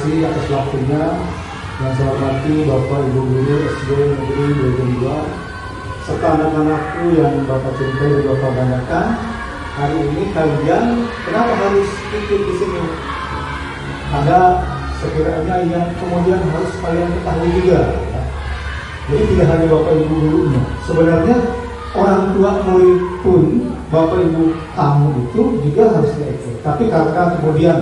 kasih atas waktunya. Yang saya hormati Bapak Ibu Guru SD Negeri 22 serta anak-anakku yang Bapak cintai dan Bapak banggakan. Hari ini kalian kenapa harus ikut di sini? Ada sekiranya yang kemudian harus kalian ketahui juga. Jadi tidak hanya Bapak Ibu gurunya. Sebenarnya orang tua murid pun Bapak Ibu tamu itu juga harus ikut. Tapi karena kemudian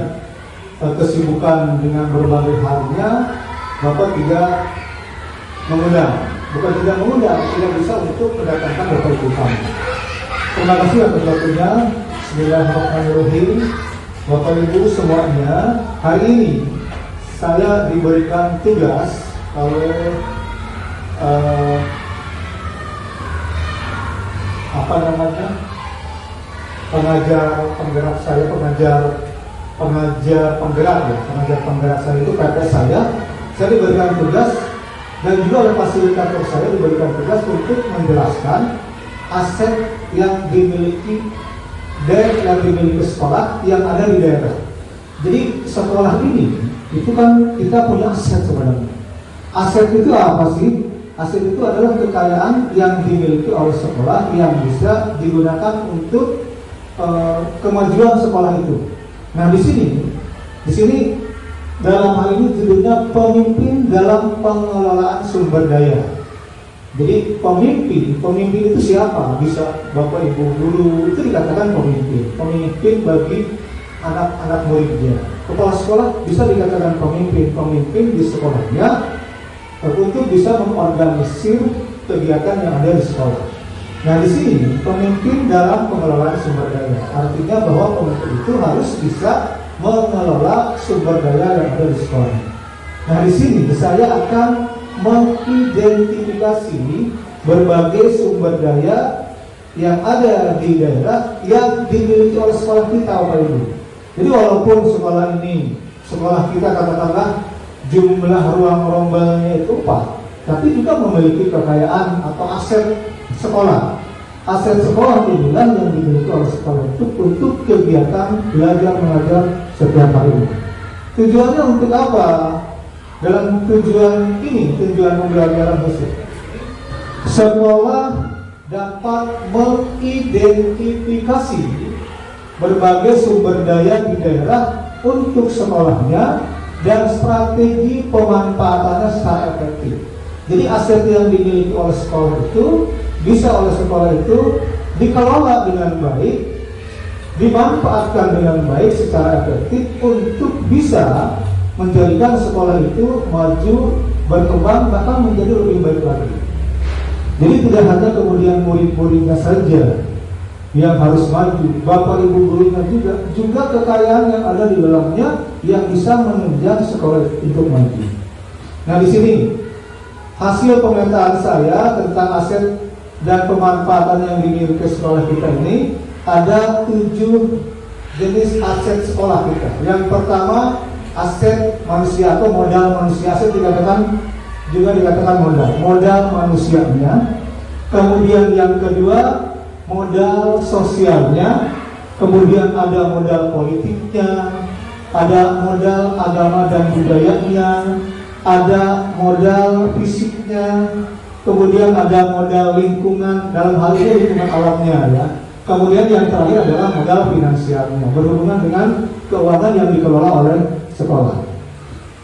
kesibukan dengan berbagai halnya, Bapak tidak mengundang. Bukan tidak mengundang, tidak bisa untuk mendatangkan Bapak Ibu tamu. Terima kasih atas waktunya. Bismillahirrahmanirrahim. Bapak Ibu semuanya, hari ini saya diberikan tugas oleh pengajar penggerak saya, pengajar penggerak saya itu PP saya diberikan tugas dan juga oleh fasilitator saya diberikan tugas untuk menjelaskan aset yang dimiliki sekolah yang ada di daerah. Jadi sekolah ini itu kan kita punya aset sebenarnya. Aset itu apa sih? Aset itu adalah kekayaan yang dimiliki oleh sekolah yang bisa digunakan untuk kemajuan sekolah itu. Nah di sini dalam hal ini judulnya pemimpin dalam pengelolaan sumber daya. Jadi pemimpin itu siapa? Bisa Bapak Ibu dulu itu dikatakan pemimpin bagi anak-anak muridnya. Kepala sekolah bisa dikatakan pemimpin di sekolahnya untuk bisa mengorganisir kegiatan yang ada di sekolah. Nah di sini pemimpin dalam pengelolaan sumber daya artinya bahwa pemimpin itu harus bisa mengelola sumber daya yang ada di sekolah. Nah di sini saya akan mengidentifikasi berbagai sumber daya yang ada di daerah yang dimiliki oleh sekolah kita, Bapak Ibu. Jadi walaupun sekolah kita katakanlah jumlah ruang rombalnya itu 4, tapi juga memiliki kekayaan atau aset sekolah. Aset sekolah inilah yang dimiliki oleh sekolah itu untuk kegiatan belajar mengajar setiap hari. Tujuannya untuk apa? Dalam tujuan pembelajaran musik, sekolah dapat mengidentifikasi berbagai sumber daya di daerah untuk sekolahnya dan strategi pemanfaatannya secara efektif. Jadi aset yang dimiliki oleh sekolah itu bisa oleh sekolah itu dikelola dengan baik, dimanfaatkan dengan baik secara efektif untuk bisa menjadikan sekolah itu maju, berkembang, bahkan menjadi lebih baik lagi. Jadi tidak hanya kemudian murid-muridnya saja yang harus maju, Bapak Ibu gurunya juga kekayaan yang ada di dalamnya yang bisa menunjang sekolah itu maju. Nah di sini hasil pemetaan saya tentang aset dan pemanfaatan yang dimiliki sekolah kita ini ada 7 jenis aset sekolah kita. Yang pertama aset manusia atau modal manusia. Aset juga dikatakan modal manusianya. Kemudian yang kedua modal sosialnya. Kemudian ada modal politiknya, ada modal agama dan budayanya, ada modal fisiknya, kemudian ada modal lingkungan, dalam hal ini lingkungan alamnya ya. Kemudian yang terakhir adalah modal finansialnya, berhubungan dengan keuangan yang dikelola oleh sekolah.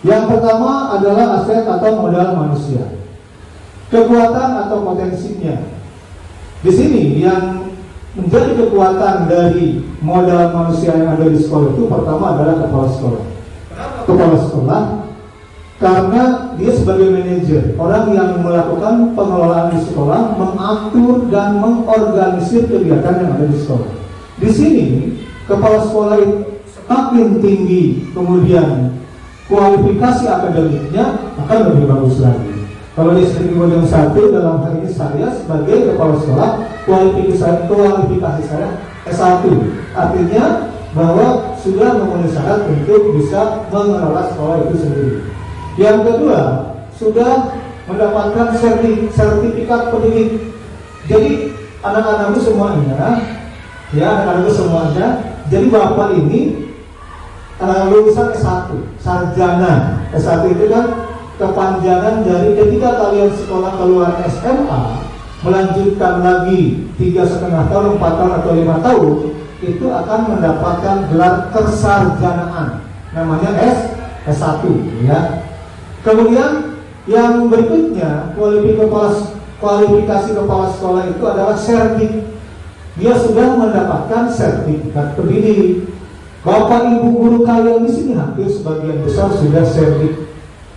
Yang pertama adalah aset atau modal manusia. Kekuatan atau potensinya. Di sini yang menjadi kekuatan dari modal manusia yang ada di sekolah itu pertama adalah kepala sekolah. Kepala sekolah karena dia sebagai manajer, orang yang melakukan pengelolaan di sekolah, mengatur dan mengorganisir kegiatan yang ada di sekolah. Di sini kepala sekolah itu semakin tinggi, kemudian kualifikasi akademiknya akan lebih bagus lagi. Kalau di studi model 1 dalam hal ini saya sebagai kepala sekolah, kualifikasi saya S1, artinya bahwa sudah memenuhi syarat untuk bisa mengelola sekolah itu sendiri. Yang kedua, sudah mendapatkan sertifikat pendidik. Jadi anak-anakku semuanya, jadi Bapak ini lulusan S1, sarjana. S1 itu kan kepanjangan dari ketika kalian sekolah keluar SMA, melanjutkan lagi 3,5 tahun, 4 tahun atau 5 tahun, itu akan mendapatkan gelar kesarjanaan, namanya S1 ya. Kemudian yang berikutnya, kualifikasi kepala sekolah itu adalah sertif. Dia sudah mendapatkan sertifikat pendidik. Bapak ibu guru kalian di sini hampir sebagian besar sudah sertif.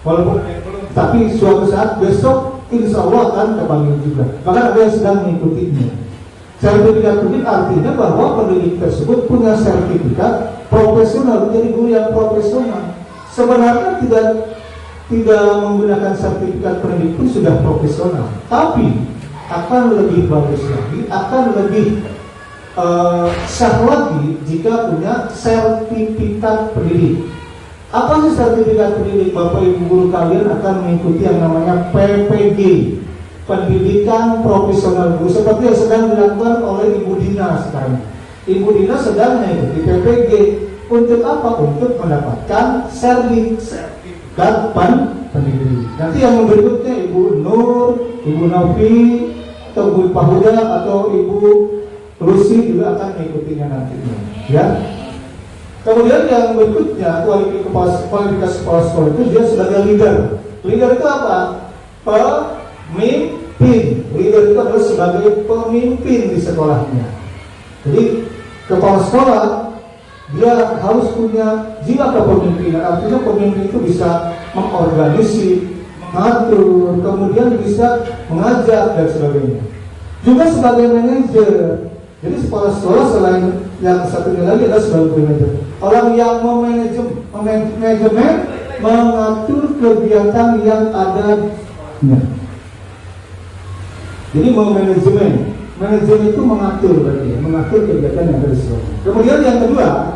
Walaupun tapi suatu saat besok insya Allah akan kepanggil juga. Bahkan ada yang sedang mengikutinya. Sertifikat pendidik artinya bahwa pendidik tersebut punya sertifikat profesional, menjadi guru yang profesional. Sebenarnya tidak menggunakan sertifikat pendidik pun sudah profesional, tapi akan lebih bagus lagi, akan lebih sah lagi jika punya sertifikat pendidik. Apa sih sertifikat pendidik? Bapak ibu guru kalian akan mengikuti yang namanya PPG, Pendidikan Profesional Guru, seperti yang sedang dilakukan oleh Ibu Dina sekarang. Ibu Dina sedang mengikuti PPG. Untuk apa? Untuk mendapatkan sertifikat pendidik. Nanti yang berikutnya Ibu Nur, Ibu Novi, atau Ibu Pahuda atau Ibu Lucy juga akan mengikutinya nantinya, ya. Kemudian yang berikutnya kualifikasi kepala sekolah itu dia sebagai leader. Leader itu apa? Pemimpin. Leader itu adalah sebagai pemimpin di sekolahnya. Jadi kepala sekolah dia harus punya jiwa kepemimpinan. Artinya pemimpin itu bisa mengorganisir, mengatur, kemudian bisa mengajar dan sebagainya. Juga sebagai manajer. Jadi kepala sekolah selain yang satunya lagi adalah sebagai manajer. Orang yang manajemen, mengatur kegiatan yang ada. Jadi manajemen itu mengatur berarti, mengatur kegiatan yang ada di sekolah. Kemudian yang kedua,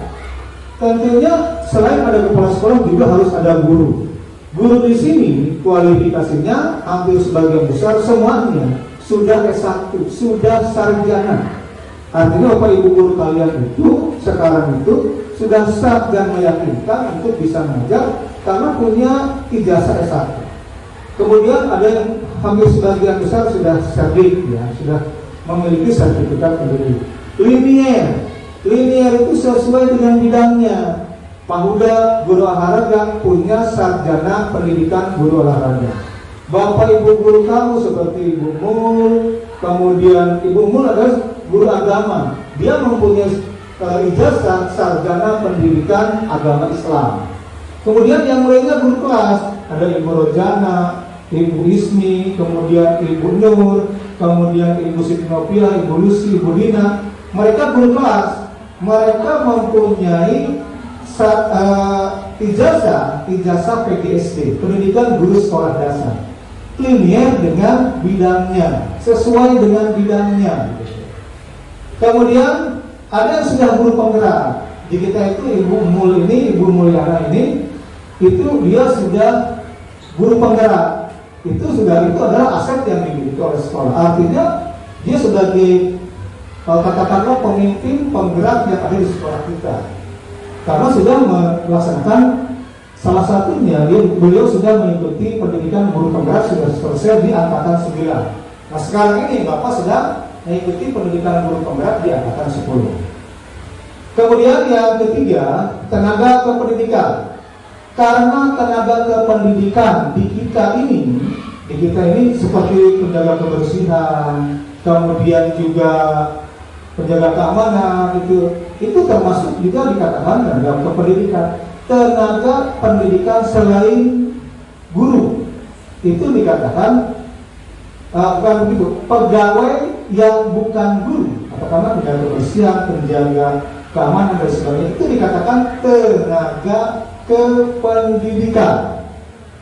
tentunya selain ada kepala sekolah juga harus ada guru. Guru di sini kualifikasinya hampir sebagian besar semuanya sudah S1, sudah sarjana. Artinya Bapak Ibu guru kalian itu sekarang itu sudah sah dan meyakinkan untuk bisa mengajar karena punya ijazah S1. Kemudian ada yang hampir sebagian besar sudah sertif, ya, sudah memiliki sertifikat pendidik. Linier itu sesuai dengan bidangnya. Pahuda guru olahraga punya sarjana pendidikan guru olahraga. Bapak ibu guru kamu seperti Ibu Mul, kemudian Ibu Mul adalah guru agama, dia mempunyai ijazah sarjana pendidikan agama Islam. Kemudian yang lainnya guru kelas, ada Ibu Rojana, Ibu Ismi, kemudian Ibu Nur, kemudian Ibu Siti Novia, Ibu Lucy, Ibu Dina. Mereka guru kelas, mereka mempunyai ijazah PGSD, pendidikan guru sekolah dasar, linear dengan bidangnya, sesuai dengan bidangnya. Kemudian ada yang sudah guru penggerak. Di kita itu Ibu Mulyana ini, itu dia sudah guru penggerak. Itu adalah aset yang dimiliki oleh sekolah. Artinya dia sebagai katakanlah pemimpin penggerak yang ada di sekolah kita. Karena sudah melaksanakan salah satunya, beliau sudah mengikuti pendidikan guru penggerak sudah selesai di angkatan 9. Nah sekarang ini Bapak sedang mengikuti pendidikan guru penggerak di angkatan 10. Kemudian yang ketiga, tenaga kependidikan. Karena tenaga kependidikan di kita ini seperti penjaga kebersihan, kemudian juga penjaga keamanan, itu termasuk juga dikatakan tenaga kependidikan. Tenaga pendidikan selain guru itu dikatakan bukan begitu, pegawai yang bukan guru, katakanlah penjaga kebersihan, penjaga keamanan dan sebagainya, itu dikatakan tenaga kependidikan.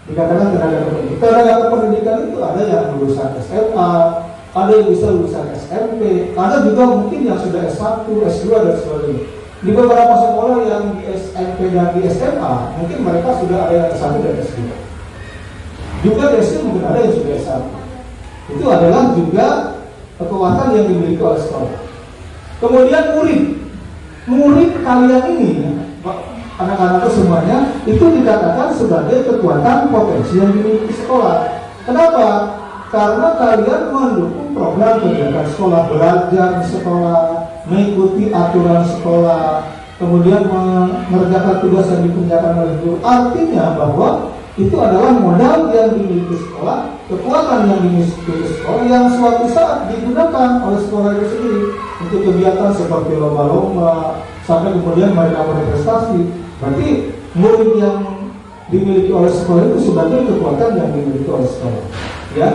Dikatakan tenaga kependidikan. Tenaga kependidikan itu ada yang lulusan SMA, ada yang bisa lulusan SMP, ada juga mungkin yang sudah S1, S2 dan sebagainya. Di beberapa sekolah yang di SMP dan di SMA, mungkin mereka sudah ada yang S1 dan S2. Juga di SD mungkin ada yang sudah S1. Itu adalah juga kekuatan yang dimiliki oleh sekolah. Kemudian murid kalian ini anak-anak itu semuanya itu dikatakan sebagai kekuatan potensi yang dimiliki sekolah. Kenapa? Karena kalian mendukung program kegiatan sekolah, belajar di sekolah, mengikuti aturan sekolah, kemudian mengerjakan tugas yang dikerjakan oleh guru. Artinya bahwa itu adalah modal yang dimiliki sekolah, kekuatan yang dimiliki sekolah yang suatu saat digunakan oleh sekolah itu sendiri untuk kegiatan seperti lomba-lomba sampai kemudian mereka berprestasi. Berarti murid yang dimiliki oleh sekolah itu sebagai kekuatan yang dimiliki oleh sekolah. Ya,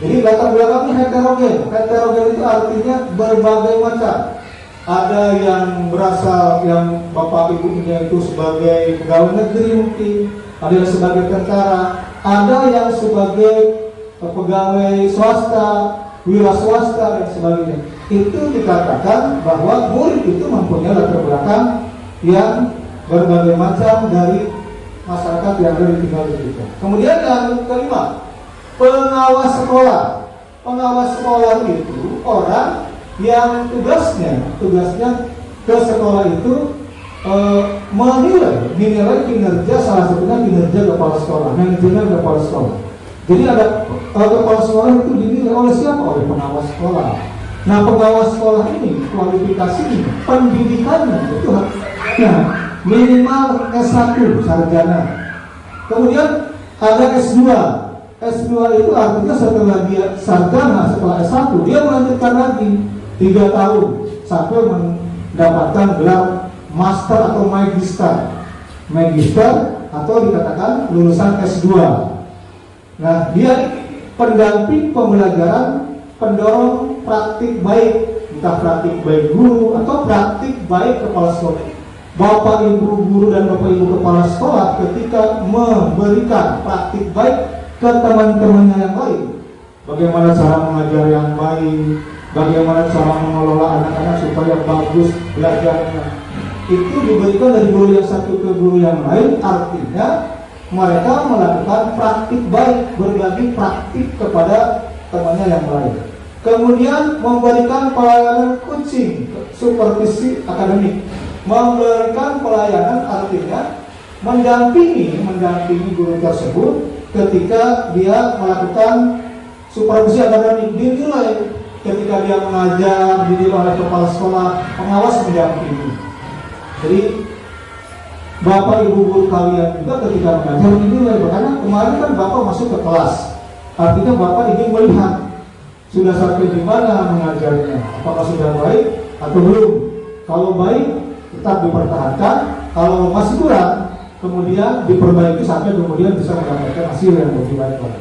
jadi latar belakangnya heterogen. Heterogen itu artinya berbagai macam. Ada yang berasal yang bapak ibunya itu sebagai pegawai negeri mungkin, ada yang sebagai tentara, ada yang sebagai pegawai swasta, wira swasta dan sebagainya. Itu dikatakan bahwa murid itu mempunyai latar belakang yang berbagai macam dari masyarakat yang ada di tinggal di kita. Kemudian yang kelima, pengawas sekolah. Pengawas sekolah itu orang yang tugasnya ke sekolah itu menilai kinerja, salah satunya kinerja kepala sekolah, manajemen kepala sekolah. Jadi ada kepala sekolah itu dinilai oleh siapa? Oleh pengawas sekolah. Nah, pengawas sekolah ini kualifikasinya, pendidikannya itu harusnya minimal S1 sarjana. Kemudian ada S2. S2 itu artinya setelah dia sarjana, setelah S1 dia melanjutkan lagi 3 tahun sampai mendapatkan gelar master atau magister atau dikatakan lulusan S2. Nah, dia pendamping pembelajaran, pendorong praktik baik, entah praktik baik guru atau praktik baik kepala sekolah. Bapak ibu guru dan bapak ibu kepala sekolah ketika memberikan praktik baik ke teman-temannya yang lain, bagaimana cara mengajar yang baik, bagaimana cara mengelola anak-anak supaya bagus belajarnya, itu diberikan dari guru yang satu ke guru yang lain. Artinya mereka melakukan praktik baik, berbagi praktik kepada temannya yang lain. Kemudian memberikan pelayanan coaching, supervisi akademik. Memberikan pelayanan artinya mendampingi guru tersebut ketika dia melakukan supervisi akademik, dinilai ketika dia mengajar, dinilai oleh kepala sekolah, pengawas mendampingi. Jadi bapak ibu guru kalian juga ketika mengajar dinilai, karena kemarin kan bapak masuk ke kelas, artinya bapak ingin melihat sudah sampai di mana mengajarnya, apakah sudah baik atau belum. Kalau baik tetap dipertahankan, kalau masih kurang kemudian diperbaiki sampai kemudian bisa mendapatkan hasil yang lebih baik lagi.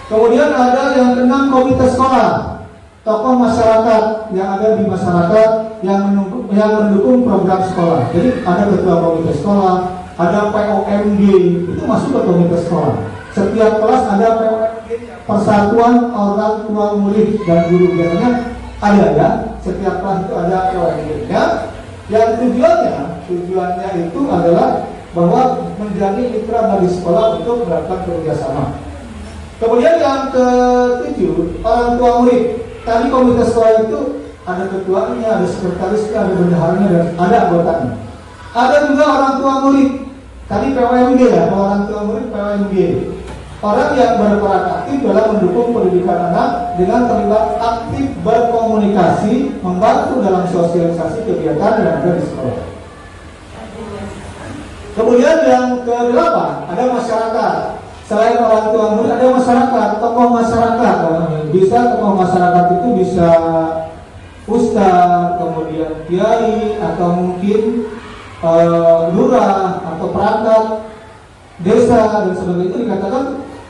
Kemudian ada yang keenam, komite sekolah, tokoh masyarakat yang ada di masyarakat yang mendukung program sekolah. Jadi ada ketua komite sekolah, ada POMG, itu masuk ke komite sekolah. Setiap kelas ada POMG, Persatuan Orang Tua Murid dan Guru, biasanya ada ya. Setiap kelas itu ada POMG-nya. Yang tujuannya itu adalah bahwa menjadi mitra bagi sekolah untuk melakukan kerjasama. Kemudian yang ke-7, orang tua murid. Tadi komite sekolah itu ada ketuanya, ada sekretarisnya, ada bendaharanya, dan ada anggotanya. Ada juga orang tua murid. Tadi PWMG ya, orang tua murid PWMG. Orang yang berperan aktif dalam mendukung pendidikan anak dengan terlibat aktif berkomunikasi, membantu dalam sosialisasi kegiatan yang ada di sekolah. Kemudian yang ke-8, ada masyarakat. Selain orang tua murid, ada masyarakat, tokoh masyarakat. Bisa tokoh masyarakat itu bisa ustaz, kemudian kiai, atau mungkin lurah atau perangkat desa dan sebagainya. Itu dikatakan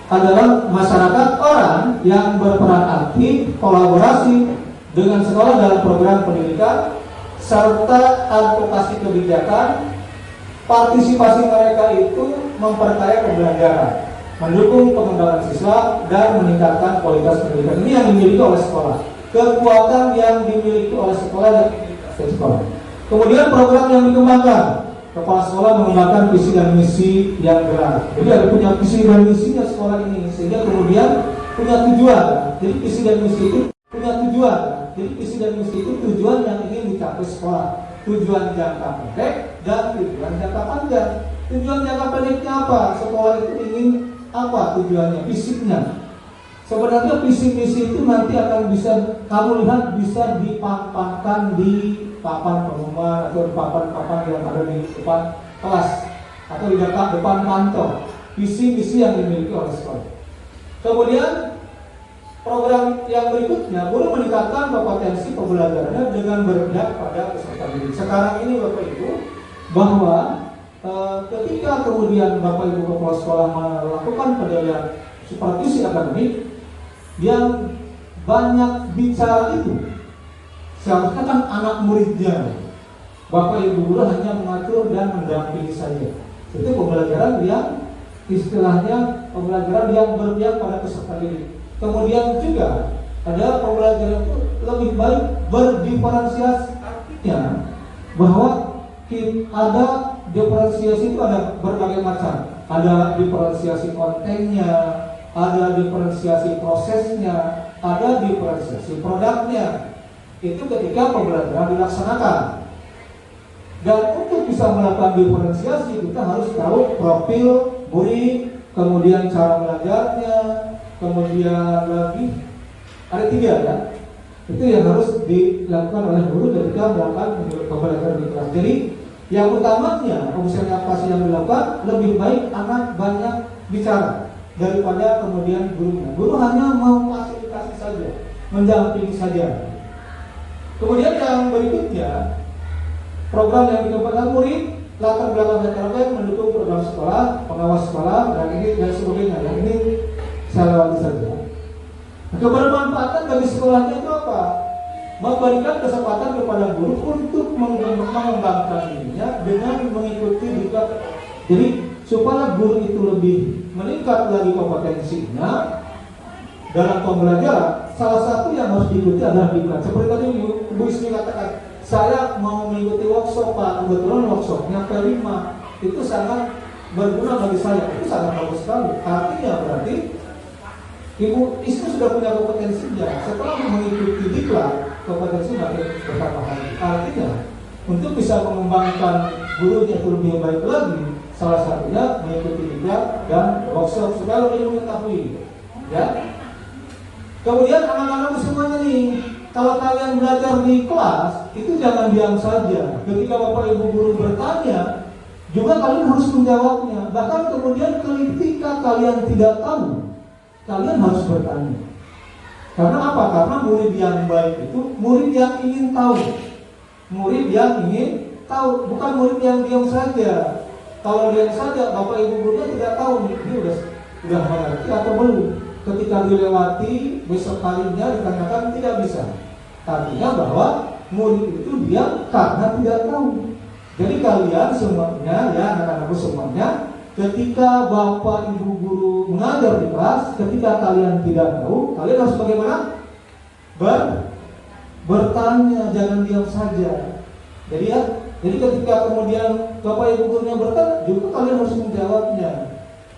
adalah masyarakat, orang yang berperan aktif kolaborasi dengan sekolah dalam program pendidikan serta advokasi kebijakan. Partisipasi mereka itu memperkaya pembelajaran, mendukung pengembangan siswa dan meningkatkan kualitas pendidikan. Ini yang dimiliki oleh sekolah, kekuatan yang dimiliki oleh sekolah dan sekolah. Kemudian program yang dikembangkan, kepala sekolah mengembangkan visi dan misi yang jelas. Jadi ada punya visi dan misinya sekolah ini, sehingga kemudian punya tujuan. Jadi visi dan misi itu punya tujuan. Jadi visi dan misi itu tujuan yang ingin dicapai sekolah, tujuan jangka pendek dan tujuan jangka panjang. Tujuan jangka pendeknya apa? Sekolah itu ingin apa tujuannya, fisiknya. Sebenarnya visi misi itu nanti akan bisa kamu lihat, bisa dipaparkan di papan pengumuman atau di papan-papan yang ada di depan kelas atau di depan kantor. Visi misi yang dimiliki oleh sekolah. Kemudian program yang berikutnya, guru meningkatkan kompetensi pembelajarannya dengan berpihak pada peserta didik. Sekarang ini Bapak Ibu, bahwa ketika kemudian Bapak Ibu kepala sekolah melakukan penilaian supervisi akademik, yang banyak bicara itu seharusnya kan anak muridnya. Bapak Ibu guru hanya mengatur dan mendampingi saja. Itu pembelajaran yang istilahnya pembelajaran yang berpihak pada peserta didik. Kemudian juga ada pembelajaran itu lebih baik berdiferensiasi, artinya bahwa ada diferensiasi itu ada berbagai macam. Ada diferensiasi kontennya, ada diferensiasi prosesnya, ada diferensiasi produknya. Itu ketika pembelajaran dilaksanakan. Dan untuk bisa melakukan diferensiasi, kita harus tahu profil murid, kemudian cara belajarnya, kemudian lagi ada 3 ya. Itu yang harus dilakukan oleh guru ketika melakukan pembelajaran di kelas. Jadi yang utamanya observasi yang dilakukan, lebih baik anak banyak bicara daripada kemudian gurunya. Guru hanya memfasilitasi saja, mendampingi saja. Kemudian yang berikutnya, program yang dikembangkan murid, latar belakang akademik, mendukung program sekolah, pengawas sekolah, dan ini dan sebagainya. Yang ini saya lewati saja. Kebermanfaatan bagi sekolahnya itu apa? Memberikan kesempatan kepada guru untuk mengembangkan dirinya dengan mengikuti diklat. Jadi supaya guru itu lebih meningkat lagi kompetensinya dalam pembelajaran, salah satu yang harus diikuti adalah diklat. Seperti tadi Bu Ismi katakan, saya mau mengikuti workshop Pak, kebetulan workshopnya P5 itu sangat berguna bagi saya, itu sangat bagus sekali. Artinya berarti Ibu Ismi sudah punya kompetensinya. Setelah mengikuti diklat, kompetensi makin bertambah lagi. Artinya untuk bisa mengembangkan gurunya itu lebih baik lagi, salah satunya mengikuti diklat dan workshop supaya lebih mengetahui. Ya. Kemudian anak-anak semuanya nih, kalau kalian belajar di kelas itu jangan diam saja. Ketika Bapak Ibu guru bertanya, juga kalian harus menjawabnya. Bahkan kemudian ketika kalian tidak tahu, kalian harus bertanya. Karena apa? Karena murid yang baik itu murid yang ingin tahu. Murid yang ingin tahu, bukan murid yang diam saja. Kalau diam saja, Bapak Ibu gurunya tidak tahu nih, dia udah mengerti atau belum. Ketika dilewati, besok harinya ditanyakan tidak bisa. Artinya bahwa murid itu diam karena tidak tahu. Jadi kalian semuanya, ya anak-anakku semuanya, ketika Bapak Ibu guru mengajar di kelas, ketika kalian tidak tahu, kalian harus bagaimana? Bertanya, jangan diam saja. Jadi ketika kemudian Bapak Ibu gurunya bertanya, juga kalian harus menjawabnya.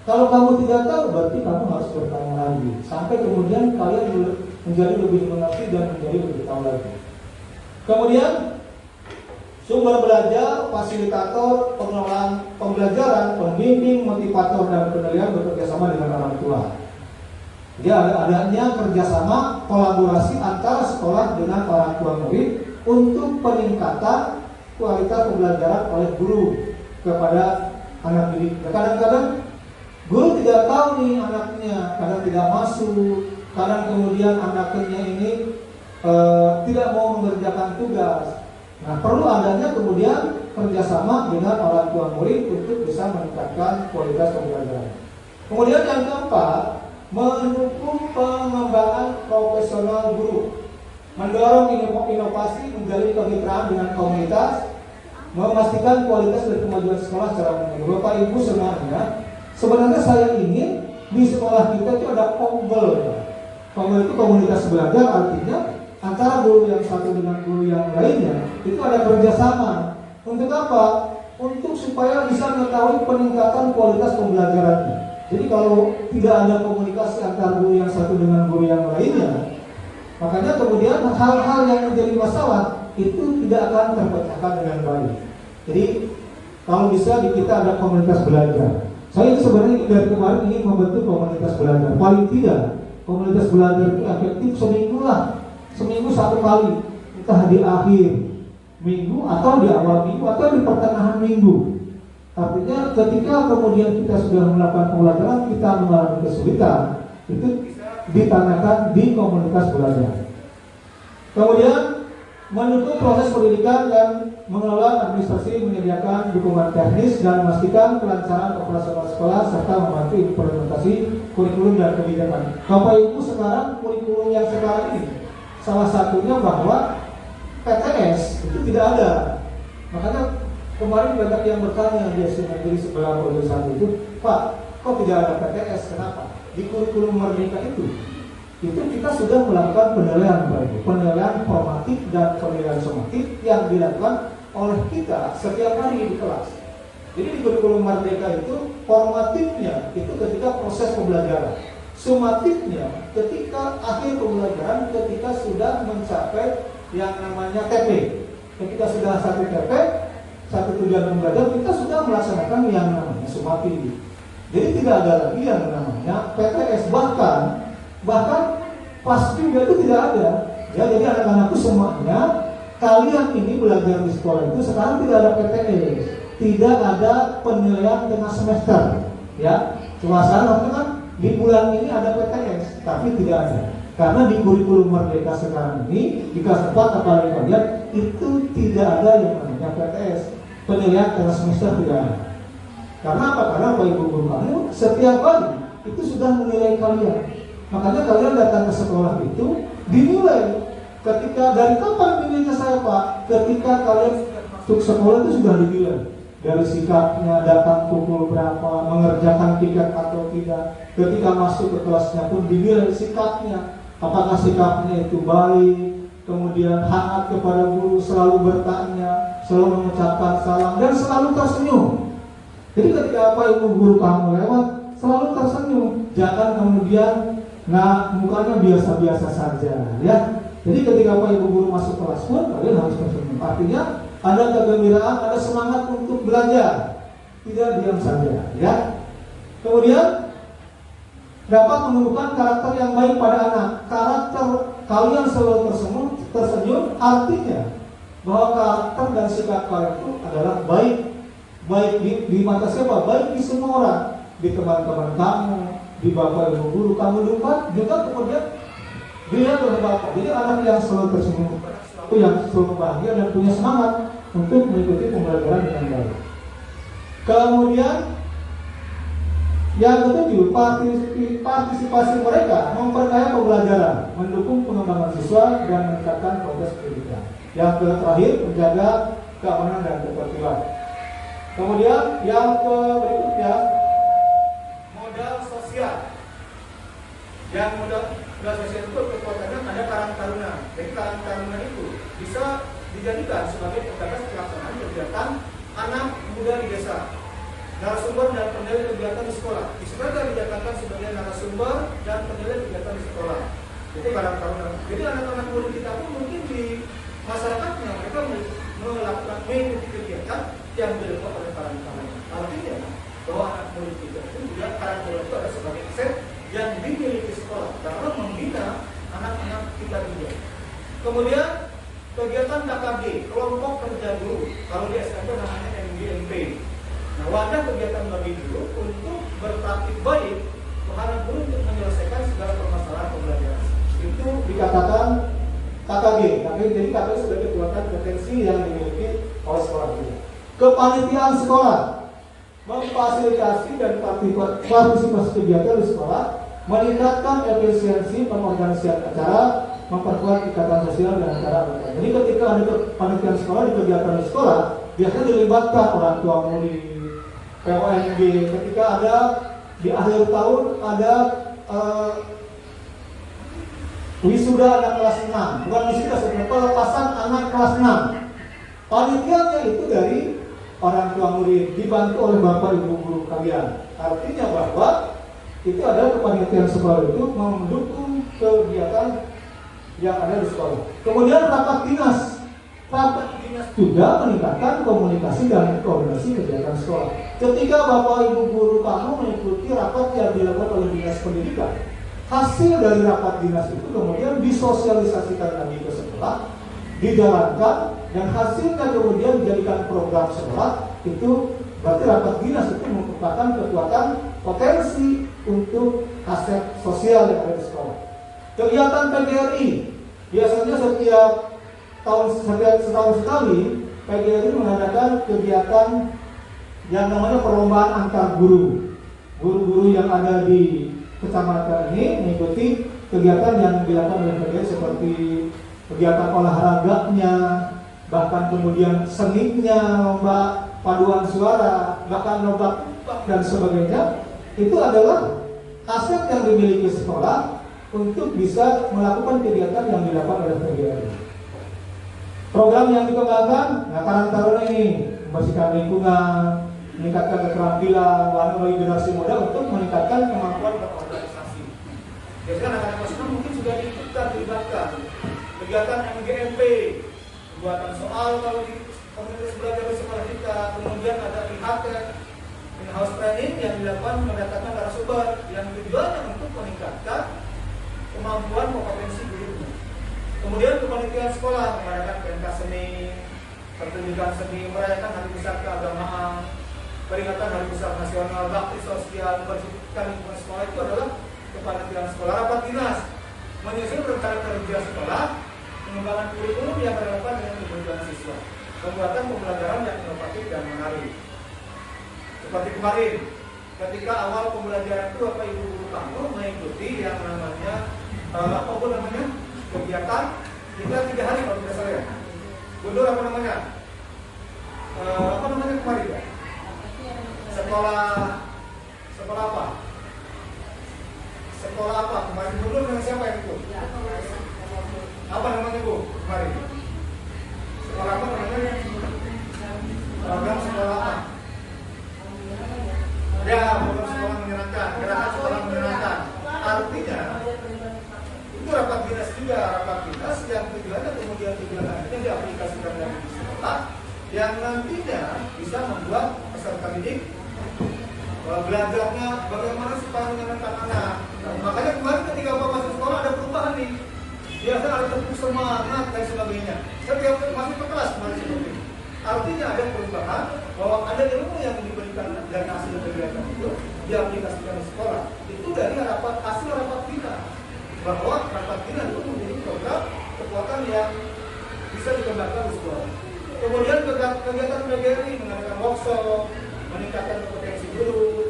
Kalau kamu tidak tahu, berarti kamu harus bertanya lagi. Sampai kemudian kalian menjadi lebih mengerti dan menjadi lebih tahu lagi. Kemudian sumber belajar, fasilitator, pengelolaan pembelajaran, pembimbing, motivator, dan penilaian bekerjasama dengan orang tua. Jadi adanya kerjasama kolaborasi antara sekolah dengan orang tua murid untuk peningkatan kualitas pembelajaran oleh guru kepada anak didik. Kadang-kadang guru tidak tahu nih anaknya, kadang tidak masuk, kadang kemudian anaknya ini tidak mau mengerjakan tugas. Nah, perlu adanya kemudian kerjasama dengan orang tua murid untuk bisa meningkatkan kualitas pembelajaran. Kemudian yang keempat, mendukung pengembangan profesional guru, mendorong inovasi, menjalin kemitraan dengan komunitas, memastikan kualitas dan kemajuan sekolah secara menyeluruh. Bapak Ibu semuanya, sebenarnya saya ingin di sekolah kita itu ada kombel. Kombel itu komunitas belajar, artinya antara guru yang satu dengan guru yang lainnya itu ada kerjasama. Untuk apa? Untuk supaya bisa mengetahui peningkatan kualitas pembelajarannya. Jadi kalau tidak ada komunikasi antara guru yang satu dengan guru yang lainnya, Makanya kemudian hal-hal yang menjadi masalah itu tidak akan terpecahkan dengan baik. Jadi kalau bisa di kita ada komunitas belajar. Saya sebenarnya dari kemarin ingin membentuk komunitas belajar. Paling tidak komunitas belajar itu efektif seminggu lah, seminggu satu kali, entah di akhir minggu atau di awal minggu atau di pertengahan minggu. Artinya ketika kemudian kita sudah melakukan pembelajaran, kita mengalami kesulitan, itu ditanyakan di komunitas belajar. Kemudian mendukung proses pendidikan dan mengelola administrasi, menyediakan dukungan teknis dan memastikan kelancaran operasional sekolah serta membantu implementasi kurikulum dan kebijakan. Bapak Ibu, sekarang kurikulum yang sekarang ini salah satunya bahwa PTS itu tidak ada. Makanya kemarin banyak yang bertanya di Majelis sebelah satu itu, Pak, kok tidak ada PTS? Kenapa? Di kurikulum Merdeka itu kita sudah melakukan penilaian, penilaian formatif dan penilaian sumatif yang dilakukan oleh kita setiap hari di kelas. Jadi di kurikulum Merdeka itu formatifnya itu ketika proses pembelajaran, sumatifnya ketika akhir pembelajaran, ketika sudah mencapai yang namanya TP. Ketika sudah satu TP, satu tujuan pembelajaran, kita sudah melaksanakan yang namanya sumatif. Jadi tidak ada lagi yang namanya PTS, bahkan pas juga itu tidak ada. Ya, jadi anak-anakku semuanya, kalian ini belajar di sekolah itu sekarang tidak ada PTS, tidak ada penilaian tengah semester. Ya, cuma sekarang kan di bulan ini ada PTS, tapi tidak ada. Karena di kurikulum Merdeka sekarang ini di kelas 4 apalagi kalian itu tidak ada yang namanya PTS, penilaian tengah semester tidak ada. Karena apa? Karena Bapak Ibu guru kalian setiap hari itu sudah menilai kalian. Makanya kalian datang ke sekolah itu dinilai. Ketika dari kapan dinilainya saya, Pak? Ketika kalian masuk sekolah itu sudah dinilai. Dari sikapnya, datang pukul berapa, mengerjakan tiket atau tidak. Ketika masuk ke kelasnya pun dinilai sikapnya. Apakah sikapnya itu baik, kemudian hangat kepada guru, selalu bertanya, selalu mengucapkan salam, dan selalu tersenyum. Jadi ketika apa ibu guru kamu lewat, selalu tersenyum. Jangan kemudian mukanya biasa-biasa saja, ya. Jadi ketika Pak Ibu guru masuk kelas pun kalian harus tersenyum. Artinya ada kegembiraan, ada semangat untuk belajar, tidak diam saja, ya. Kemudian dapat menumbuhkan karakter yang baik pada anak. Karakter kalian selalu tersenyum, artinya bahwa karakter dan sikap kalian itu adalah baik di mata siapa? Baik di semua orang, di teman-teman kamu, di bapak ibu guru kamu juga kemudian dilihat oleh bapak. Jadi anak yang selalu tersenyum, yang selalu bahagia dan punya semangat untuk mengikuti pembelajaran dengan baik. Kemudian yang ketujuh, partisipasi mereka memperkaya pembelajaran, mendukung pengembangan siswa dan meningkatkan kualitas pendidikan. Yang terakhir, menjaga keamanan dan ketertiban. Kemudian yang berikutnya, modal sosial. Yang modal sosial itu kekuatannya ada Karang Taruna. Jadi Karang Taruna itu bisa dijadikan sebagai penggagas pelaksanaan kegiatan anak muda di desa, narasumber dan pendiri kegiatan di sekolah. Disebutkan dinyatakan sebagai narasumber dan pendiri kegiatan di sekolah. Itu Karang Taruna. Jadi anak-anak muda kita pun mungkin di masyarakatnya mereka melakukan mengikuti kegiatan yang dilakukan oleh Karang Taruna. Artinya bahwa anak muda kita itu juga Karang Taruna itu ada sebagai aset yang dimiliki sekolah karena membina anak-anak kita juga. Kemudian kegiatan KKG, kelompok kerja guru, kalau di SMP namanya MGMP. Nah, wadah kegiatan bagi guru untuk berpraktik baik terhadap guru untuk menyelesaikan segala permasalahan pembelajaran. Itu dikatakan KKG. Jadi KKG sebagai kekuatan potensi yang dimiliki oleh sekolah juga. Kepanitiaan sekolah, memfasilitasi dan partisipasi kegiatan di sekolah, meningkatkan efisiensi pengorganisasian acara, memperkuat ikatan sosial dan acara mereka. Jadi ketika ada kepanitiaan sekolah di kegiatan di sekolah, biasanya dilibatkan orang tua murid, PONG. Ketika ada di akhir tahun ada wisuda anak kelas 6, bukan wisuda sebenarnya, pelepasan anak kelas 6. Panitianya itu dari orang tua murid, dibantu oleh bapak ibu guru kalian. Artinya bahwa itu adalah kepanitiaan sekolah itu mendukung kegiatan yang ada di sekolah. Kemudian rapat dinas. Rapat dinas juga meningkatkan komunikasi dan koordinasi kegiatan sekolah. Ketika Bapak Ibu guru kamu mengikuti rapat yang dilakukan oleh dinas pendidikan, hasil dari rapat dinas itu kemudian disosialisasikan lagi ke sekolah, dijalankan, dan hasilnya kemudian dijadikan program sekolah. Itu berarti rapat dinas itu merupakan kekuatan potensi untuk aset sosial yang ada di sekolah. Kegiatan PGRI biasanya setiap setahun sekali PGRI mengadakan kegiatan yang namanya perlombaan antar guru. Guru-guru yang ada di kecamatan ini mengikuti kegiatan yang dilakukan oleh PGRI seperti kegiatan olahraganya, bahkan kemudian seninya, lomba paduan suara, bahkan lomba dan sebagainya. Itu adalah aset yang dimiliki sekolah untuk bisa melakukan kegiatan yang dilakukan oleh PGRI. Program yang dikembangkan, nah Karang Taruna ini membersihkan lingkungan, meningkatkan keterampilan bagi generasi muda untuk meningkatkan kemampuan berorganisasi. Biasanya anak-anak mahasiswa mungkin sudah dilibatkan kegiatan MGMP, pembuatan soal kalau di komunitas belajar di sekolah kita, kemudian ada IHT, in-house training yang dilakukan mendatangkan narasumber yang tujuannya untuk meningkatkan kemampuan kompetensi gurunya. Kemudian kepanitiaan sekolah mengadakan pentas seni, pertunjukan seni, merayakan hari besar keagamaan, peringatan hari besar nasional, bakti sosial, membersihkan lingkungan sekolah. Itu adalah kepanitiaan sekolah. Rapat dinas menyusun rencana kerja sekolah, pengembangan kurikulum yang relevan dengan kebutuhan siswa, pembuatan pembelajaran yang inovatif dan menarik. Seperti kemarin, ketika awal pembelajaran itu Bapak Ibu guru kamu mengikuti yang namanya kegiatan kita 3 hari kalau tidak salah ya. Gundur apa namanya kemarin ya? Sekolah apa? Sekolah apa? Kemarin Gundur dengan siapa yang ikut? Apa namanya Bu? Kemarin sekolah apa namanya? Program sekolah apa? Ya, program sekolah menyenangkan, gerakan sekolah menyenangkan. Artinya itu rapat dinas juga, rapat dinas yang tujuannya kemudian akhirnya diaplikasikan lagi di sekolah, yang nantinya bisa membuat peserta didik belajarnya bagaimana supaya menyenangkan anak. Makanya kemarin ketika Bapak masuk sekolah ada perubahan nih. Biasa ada tepuk semangat dan sebagainya. Setiap masuk ke kelas kemarin seperti itu. Artinya ada perubahan bahwa ada ilmu yang diberikan dari hasil kegiatan itu diaplikasikan di sekolah. Itu dari hasil rapat dinas. Bahwa rapat dinas itu menjadi program kekuatan yang bisa dikembangkan di sekolah. Kemudian kegiatan PGRI mengadakan workshop, meningkatkan kompetensi guru,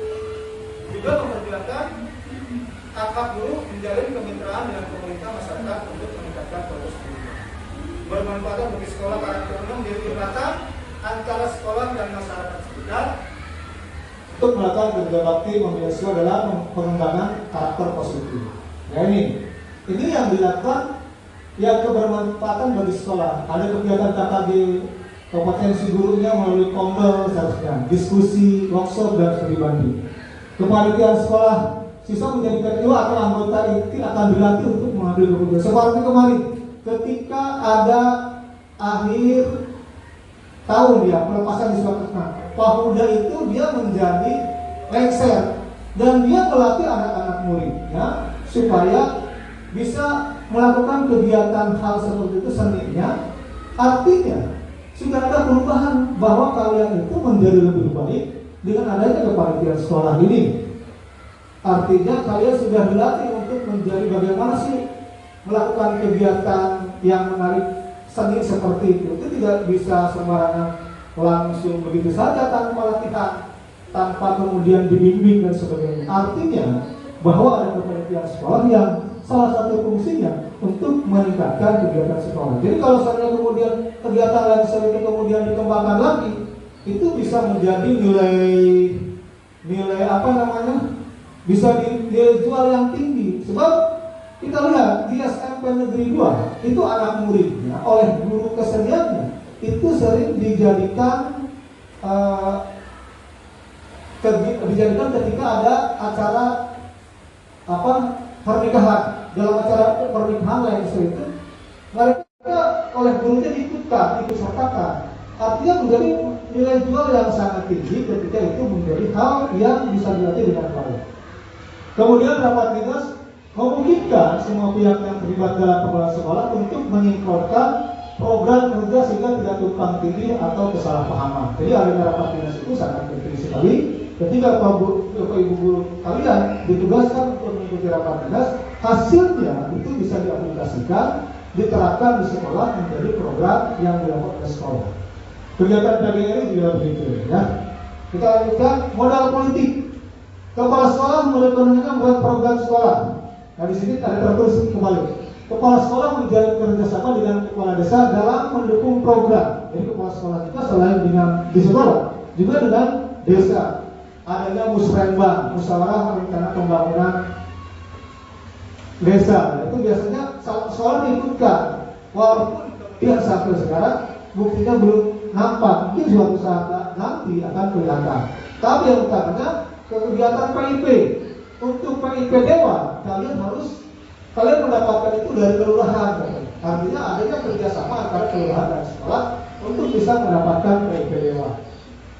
juga memperjuangkan hak guru menjalin kemitraan dengan pemerintah masyarakat untuk meningkatkan kualitas pendidikan. Bermanfaat bagi sekolah Karang Taruna menjadi jembatan antara sekolah dan masyarakat sekitar untuk melakukan kerja bakti membina siswa dalam pengembangan karakter positif. Nah ini yang dilakukan yang kebermanfaatan bagi sekolah. Ada kegiatan KKG kompetensi gurunya melalui kombel seharusnya, diskusi, workshop dan studi banding. Kepanitiaan sekolah, siswa menjadi ketua atau anggota inti akan dilatih untuk mengambil keputusan. Seperti kemarin, ketika ada akhir tahun ya pelepasan siswa kelas, Pak Huda itu dia menjadi lengser dan dia melatih anak-anak muridnya supaya bisa melakukan kegiatan hal seperti itu seninya. Artinya sudah ada perubahan bahwa kalian itu menjadi lebih baik dengan adanya kepanitiaan sekolah ini. Artinya kalian sudah dilatih untuk menjadi bagaimana sih melakukan kegiatan yang menarik seni seperti itu. Itu tidak bisa sembarangan langsung begitu saja tanpa latihan, tanpa kemudian dibimbing dan sebagainya. Artinya bahwa ada kepanitiaan sekolah yang salah satu fungsinya untuk meningkatkan kegiatan sekolah. Jadi kalau misalnya kemudian kegiatan lain seperti kemudian dikembangkan lagi, itu bisa menjadi nilai apa namanya, bisa dijual yang tinggi. Sebab kita lihat di SMP Negeri 2 itu anak muridnya oleh guru keseniannya itu sering dijadikan ketika ada acara pernikahan. Dalam acara pernikahan lain itu mereka oleh gurunya ikut sertakan. Artinya menjadi nilai jual yang sangat tinggi ketika itu menjadi hal yang bisa dilatih dengan baik. Kemudian rapat dinas memungkinkan semua pihak yang terlibat dalam pengelolaan sekolah untuk menyinkronkan program kerja sehingga tidak tumpang tindih atau kesalahpahaman. Jadi adanya rapat dinas itu sangat penting sekali. Ketika Bapak Ibu guru kalian ditugaskan untuk mengikuti rapat dinas, hasilnya itu bisa diaplikasikan, diterapkan di sekolah menjadi program yang dilakukan oleh sekolah. Kegiatan PGRI juga begitu, ya. Kita lanjutkan modal politik. Kepala sekolah merekomendasikan buat program sekolah. Nah di sini ada tertulis kembali. Kepala sekolah menjalin kerjasama dengan kepala desa dalam mendukung program. Jadi kepala sekolah kita selain dengan di sekolah, juga dengan desa. Adanya musrenbang, musyawarah rencana pembangunan desa. Itu biasanya sekolah diikutkan. Walaupun yang sampai sekarang buktinya belum nampak, mungkin suatu saat nanti akan kelihatan. Tapi yang utamanya kegiatan PIP. Untuk PIP Dewan, kalian mendapatkan itu dari kelurahan. Artinya adanya kerjasama antara kelurahan dan sekolah untuk bisa mendapatkan PIP Dewan.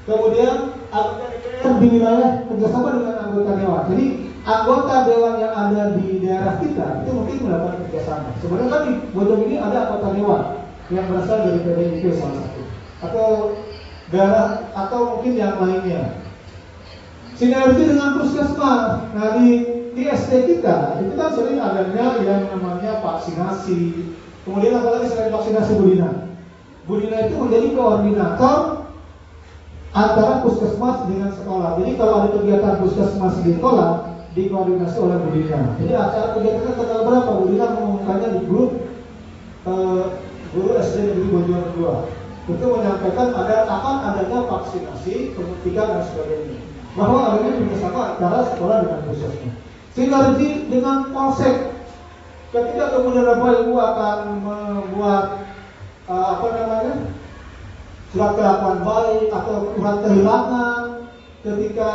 Kemudian di wilayah kerjasama dengan anggota dewan. Jadi anggota dewan yang ada di daerah kita itu mungkin mendapatkan kerjasama. Sebenarnya kan di Bojong ini ada anggota dewan yang berasal dari PDIP salah satu, atau daerah atau mungkin yang lainnya. Sinergi dengan puskesmas. Nah di SD kita itu kan sering adanya yang namanya vaksinasi. Kemudian apalagi selain vaksinasi Bu Dina itu menjadi koordinator antara puskesmas dengan sekolah. Jadi kalau ada kegiatan puskesmas di sekolah dikoordinasi oleh Bu Dina. Jadi acara kegiatannya tanggal berapa Bu Dina mengumumkannya di grup guru SD Negeri Bojong 2. Itu menyampaikan akan adanya vaksinasi, penyuntikan dan sebagainya. Bahwa adanya kerjasama antara sekolah dengan puskesmas. Sinergi dengan polsek. Ketika kemudian Bapak Ibu akan membuat surat kelakuan baik atau surat kehilangan, ketika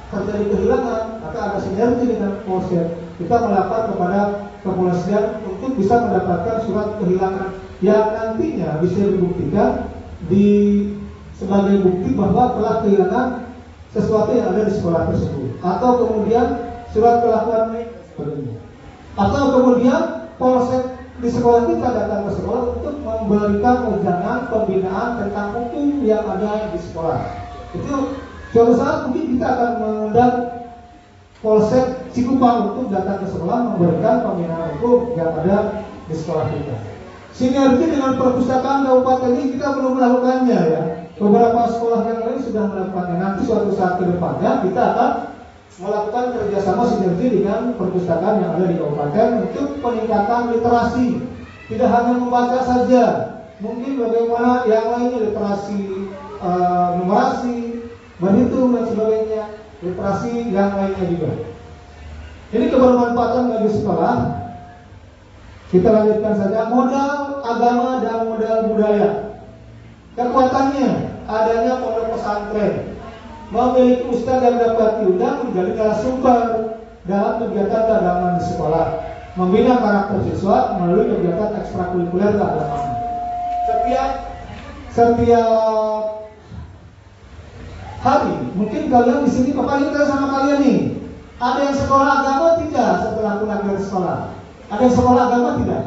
terjadi kehilangan, maka ada sinergi dengan polsek. Kita melakukan kepada kepolisian untuk bisa mendapatkan surat kehilangan yang nantinya bisa dibuktikan sebagai bukti bahwa telah kehilangan sesuatu yang ada di sekolah tersebut. Atau kemudian surat kelakuan baik sebagainya. Atau kemudian polsek di sekolah kita datang ke sekolah untuk memberikan ujangan pembinaan tentang hukum yang ada di sekolah. Itu suatu saat mungkin kita akan mengundang polsek Cikupang untuk datang ke sekolah memberikan pembinaan hukum yang ada di sekolah kita. Sinergi dengan perpustakaan kabupaten ini kita belum melakukannya, ya. Beberapa sekolah yang lain sudah melakukannya. Nanti suatu saat ke depannya kita akan melakukan kerjasama sinergi dengan perpustakaan yang ada di kabupaten untuk peningkatan literasi. Tidak hanya membaca saja, mungkin bagaimana yang lainnya, literasi numerasi, berhitung dan sebagainya, literasi yang lainnya juga. Ini kebermanfaatan bagi sekolah. Kita lanjutkan saja. Modal agama dan modal budaya. Kekuatannya adanya pondok pesantren, memiliki ustaz yang dapat diundang menjadi narasumber dalam kegiatan keagamaan di sekolah, membina karakter siswa melalui kegiatan ekstrakurikuler keagamaan. Setiap hari, mungkin kalian di sini, Bapak kita sama kalian nih, ada yang sekolah agama tidak setelah pulang dari sekolah? Ada yang sekolah agama tidak?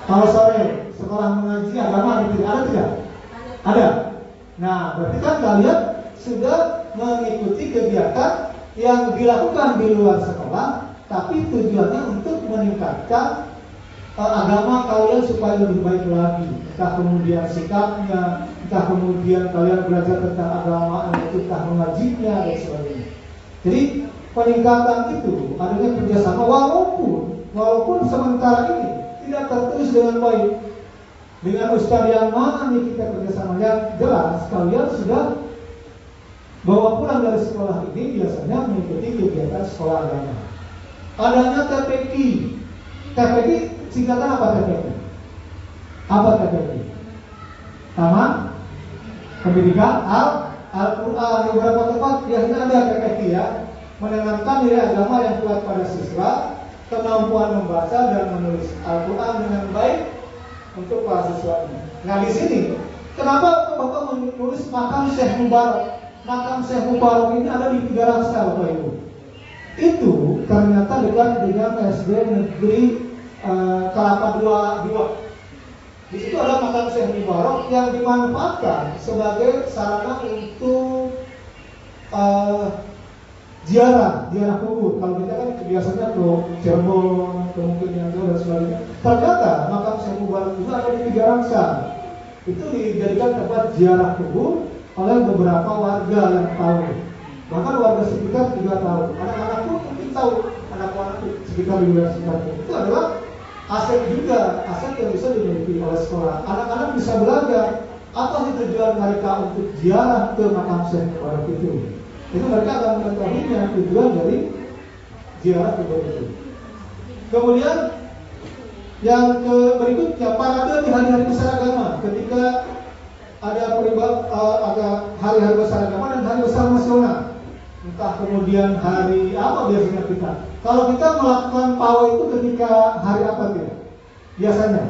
Kalau sore sekolah mengaji agama ada tidak? Ada. Nah, berarti kan kalian sudah mengikuti kegiatan yang dilakukan di luar sekolah, tapi tujuannya untuk meningkatkan agama kalian supaya lebih baik lagi. Entah kemudian sikapnya, entah kemudian kalian belajar tentang agama, entah mengajinya dan sebagainya. Jadi peningkatan itu adanya kerjasama, walaupun sementara ini tidak tertulis dengan baik. Dengan ustaz yang mana nih kita kerjasamanya jelas, kalian sudah bawa pulang dari sekolah ini biasanya mengikuti kegiatan sekolah agama. Adanya TPQ. TPQ singkatan apa TPQ? Apa TPQ? Taman Pendidikan Al-Quran. Di beberapa tempat biasanya ada TPQ, ya. Menanamkan nilai agama yang kuat pada siswa, kemampuan membaca dan menulis Al-Quran dengan baik, untuk para siswanya. Nah di sini kenapa Bapak menulis makam Syekh Mubarak? Makam Syekh Mubarak ini ada di Tiga Raksa, Bapak Ibu. Itu ternyata dekat dengan SD Negeri Kelapa II. Di situ ada makam Syekh Mubarak yang dimanfaatkan sebagai sarana untuk ziarah kubur. Kalau kita kan biasanya ke Cirebon, ke mungkin yang jauh dan sebagainya. Ternyata makam Syekh Mubarak itu ada di Tiga Raksa. Itu dijadikan tempat ziarah kubur oleh beberapa warga yang tahu. Bahkan warga sekitar juga tahu. Anak-anak pun mungkin tahu. Anak-anak sekitar di wilayah sekitar itu adalah aset juga, aset yang bisa dimiliki oleh sekolah. Anak-anak bisa belajar apa sih tujuan mereka untuk ziarah ke makam Syekh Mubarak itu. Itu mereka akan mengetahuinya tujuan dari ziarah kubur itu. Kemudian yang berikutnya, parade di hari-hari besar agama. Ketika ada hari-hari besar agama dan hari besar nasional. Entah kemudian hari apa biasanya kita. Kalau kita melakukan pawai itu ketika hari apa tidak? Biasanya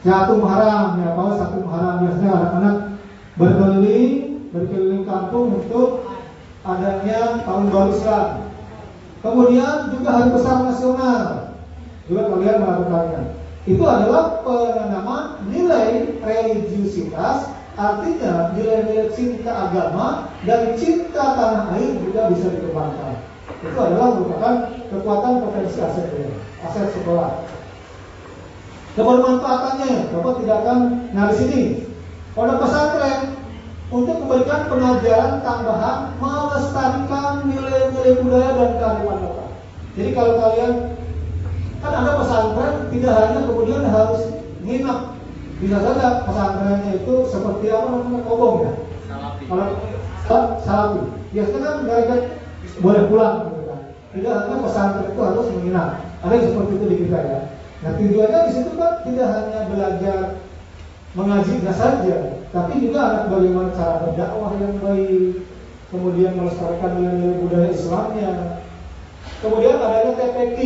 1 Muharram, ya pawai 1 Muharram. Biasanya anak-anak berkeliling kampung untuk adanya tahun baru Islam. Kemudian juga hari besar nasional, juga kalian melakukannya. Itu adalah penanaman nilai religiusitas, artinya nilai-nilai cinta agama dan cinta tanah air juga bisa dikembangkan. Itu adalah merupakan kekuatan potensi aset sekolah. Kebermanfaatannya, Bapak tidak akan. Nah di sini pondok pesantren untuk memberikan pengajaran tambahan melestarikan nilai-nilai budaya dan kearifan lokal. Jadi kalau kalian kan ada pesantren, tidak hanya kemudian harus nginap. Bisa saja pesantrennya itu seperti apa namanya, kobong ya. Kalau salafi, biasanya kan mereka boleh pulang gitu kan. Tidak hanya pesantren itu harus menginap. Ada yang seperti itu di kita ya. Nah tujuannya di situ kan tidak hanya belajar mengaji saja, tapi juga anak bagaimana cara berdakwah yang baik, kemudian melestarikan nilai-nilai budaya Islamnya. Kemudian adanya TPQ.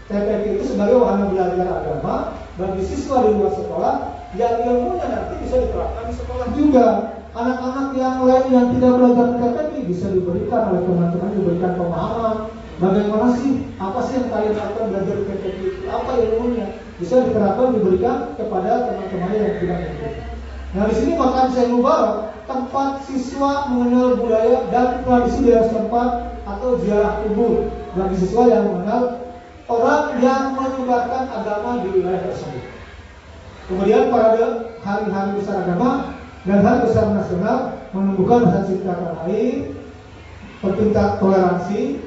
TPQ itu sebagai wahana belajar agama bagi siswa di luar sekolah yang ilmunya nanti bisa diterapkan di sekolah juga. Anak-anak yang lain yang tidak belajar TPQ bisa diberikan oleh teman-teman, diberikan pemahaman bagaimana sih, apa sih yang kalian lakukan belajar TPQ itu, apa ilmunya, bisa diterapkan, diberikan kepada teman-teman yang tidak mengerti. Nah di sini makam Syekh Mubarak, tempat siswa mengenal budaya dan tradisi daerah setempat atau ziarah kubur bagi siswa yang mengenal orang yang menyebarkan agama di wilayah tersebut. Kemudian pada hari-hari besar agama dan hari besar nasional menumbuhkan rasa cinta tanah air, bertindak toleransi,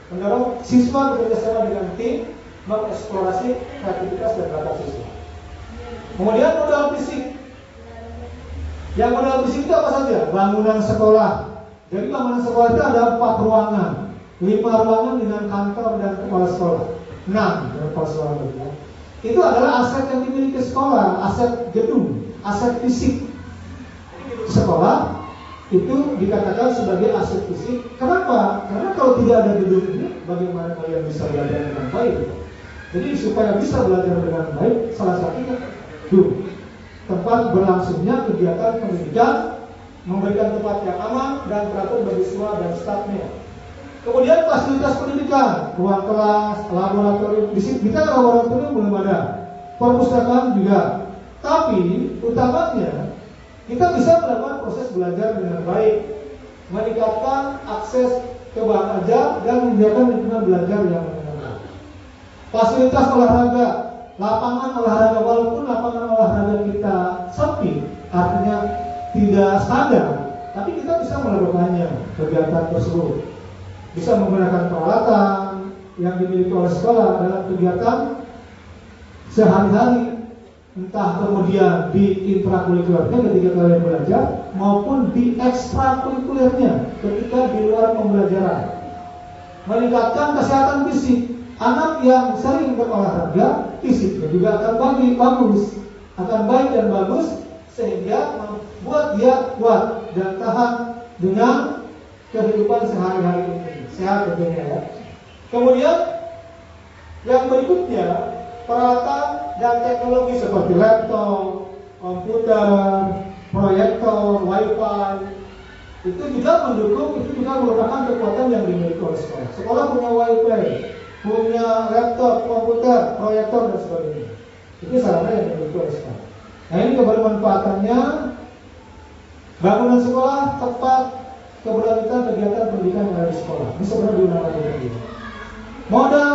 mendorong siswa bekerjasama dengan tim, mengeksplorasi kreativitas dan bakat siswa. Kemudian modal fisik. Yang modal fisik itu apa saja? Bangunan sekolah. Jadi bangunan sekolah itu ada 4 ruangan, 5 ruangan dengan kantor dan kepala sekolah, 6 kepala sekolah ya. Itu adalah aset yang dimiliki sekolah, aset gedung, aset fisik. Sekolah itu dikatakan sebagai aset fisik. Kenapa? Karena kalau tidak ada gedung ini, bagaimana kalian bisa belajar dengan baik? Jadi supaya bisa belajar dengan baik, salah satunya tempat berlangsungnya kegiatan pendidikan, memberikan tempat yang aman dan teratur bagi siswa dan stafnya. Kemudian fasilitas pendidikan, ruang kelas, laboratorium. Di sini kita laboratorium belum ada, perpustakaan juga. Tapi utamanya kita bisa melakukan proses belajar dengan baik, meningkatkan akses ke bahan ajar dan menyediakan lingkungan belajar yang menyenangkan. Fasilitas olahraga, lapangan olahraga, walaupun lapangan olahraga kita sempit, artinya tidak standar, tapi kita bisa melakukannya kegiatan tersebut. Bisa menggunakan peralatan yang dimiliki oleh sekolah dalam kegiatan sehari-hari, entah kemudian di intrakurikulernya ketika kalian belajar maupun di ekstrakurikulernya ketika di luar pembelajaran. Meningkatkan kesehatan fisik. Anak yang sering berolahraga, fisiknya juga akan baik dan bagus, sehingga membuat dia kuat dan tahan dengan kehidupan sehari-hari ini. Sehat tentunya ya. Kemudian yang berikutnya, peralatan dan teknologi seperti laptop, komputer, proyektor, wifi, itu juga mendukung, itu juga merupakan kekuatan yang dimiliki oleh sekolah. Sekolah punya wifi, punya laptop, komputer, proyektor dan sebagainya. Itu sarana yang dimiliki oleh sekolah. Nah ini kebermanfaatannya. Bangunan sekolah tempat keberlanjutan kegiatan pendidikan yang ada di sekolah. Ini sebenarnya diundangkan tadi. Modal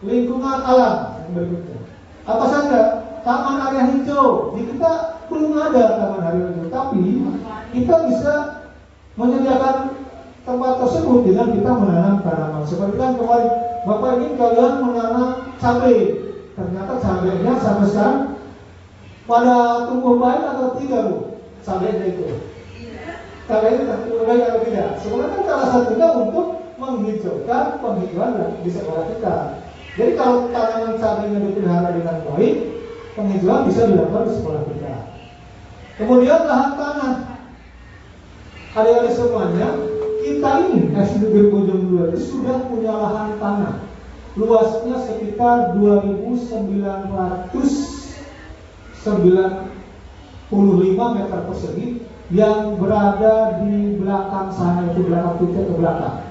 lingkungan alam yang berikutnya. Apa saja? Taman area hijau. Di kita belum ada taman area hijau, tapi kita bisa menyediakan tempat tersebut dengan kita menanam tanaman. Seperti kan kemarin Bapak ingin kalian menanam cabai. Ternyata cabainya sampai sekarang pada tumbuh baik atau tidak, Bu? Cabainya itu. Cabainya tumbuh baik atau tidak? Sebenarnya kan salah satunya untuk menghijaukan penghijauan di sekolah kita. Jadi kalau tanaman cabainya dipelihara dengan baik, penghijauan bisa dilakukan di sekolah kita. Kemudian lahan tanah. Adik-adik semuanya, kita ini SD Negeri Bojong 2 itu sudah punya lahan tanah. Luasnya sekitar 2.995 meter persegi yang berada di belakang sana, itu belakang kita ke belakang.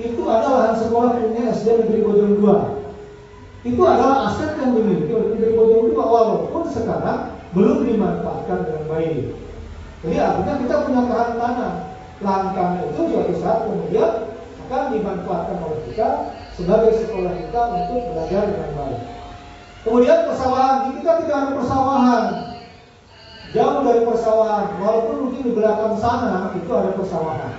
Itu adalah lahan sekolah punya SD Negeri Bojong 2. Itu adalah aset yang dimiliki oleh Negeri Bojong 2 walaupun sekarang belum dimanfaatkan dengan baik. Jadi artinya kita punya lahan tanah. Lahan tanah itu suatu saat kemudian akan dimanfaatkan oleh kita sebagai sekolah kita untuk belajar dengan baik. Kemudian persawahan, kita tidak ada persawahan. Jauh dari persawahan, walaupun mungkin di belakang sana itu ada persawahan.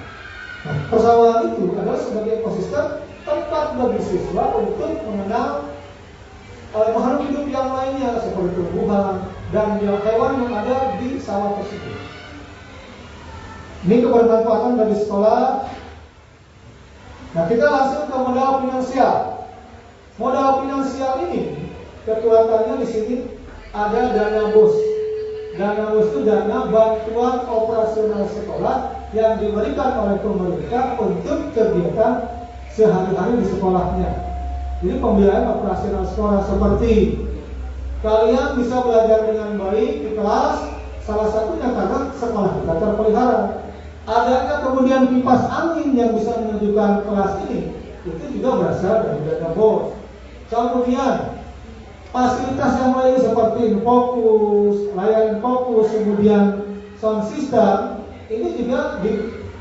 Nah, persawahan itu adalah sebagai ekosistem tempat bagi siswa untuk mengenal makhluk hidup yang lainnya seperti tumbuhan dan hewan yang ada di sawah tersebut. Ini kebermanfaatan bagi sekolah. Nah, kita langsung ke modal finansial. Modal finansial ini kekuatannya di sini ada dana BOS. Dana BOS itu dana bantuan operasional sekolah yang diberikan oleh pemerintah untuk kegiatan sehari-hari di sekolahnya. Jadi pembiayaan operasional sekolah seperti kalian bisa belajar dengan baik di kelas, salah satunya karena sekolah kita terpelihara. Adanya kemudian kipas angin yang bisa menunjukkan kelas ini, itu juga berasal dari dana BOS. Kemudian fasilitas yang lain seperti fokus, layanan fokus, kemudian sound system, ini juga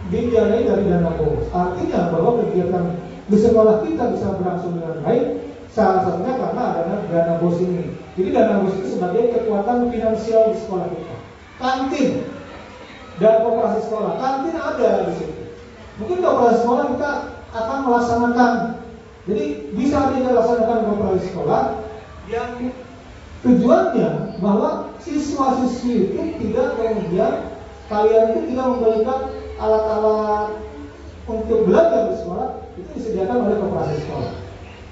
dibiayai dari dana BOS. Artinya bahwa kegiatan di sekolah kita bisa berlangsung dengan baik, salah satunya karena adanya dana BOS ini. Jadi dana BOS itu sebagai kekuatan finansial di sekolah kita. Kantin dan koperasi sekolah, kantin ada di situ. Mungkin koperasi sekolah kita akan melaksanakan, jadi bisa kita laksanakan koperasi sekolah yang tujuannya bahwa siswa-siswi itu tidak kemudian kalian itu tidak memberikan alat-alat untuk belajar di sekolah, itu disediakan oleh koperasi sekolah.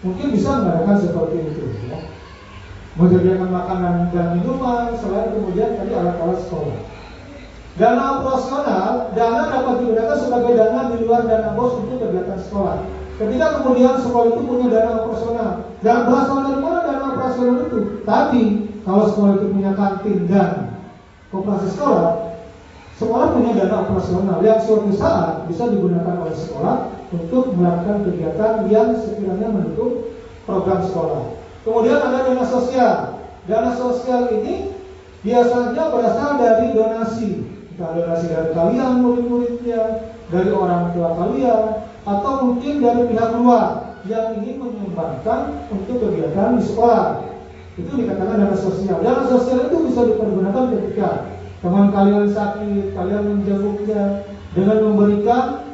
Mungkin bisa mengadakan seperti itu, ya. Menyediakan makanan dan minuman, selain kemudian tadi alat-alat sekolah. Dana operasional, dana dapat digunakan sebagai dana di luar dana BOS untuk kegiatan sekolah. Ketika kemudian sekolah itu punya dana operasional, dan berasal dari mana dana operasional itu? Tadi, kalau sekolah itu punya kantin dan koperasi sekolah, sekolah punya dana operasional yang suatu saat bisa digunakan oleh sekolah untuk melakukan kegiatan yang sekiranya mendukung program sekolah. Kemudian ada dana sosial. Dana sosial ini biasanya berasal dari donasi. Donasi dari kalian murid-muridnya, dari orang tua kalian, atau mungkin dari pihak luar yang ingin menyumbangkan untuk kegiatan di sekolah. Itu dikatakan dana sosial. Dana sosial itu bisa dipergunakan ketika teman kalian sakit, kalian menjenguknya dengan memberikan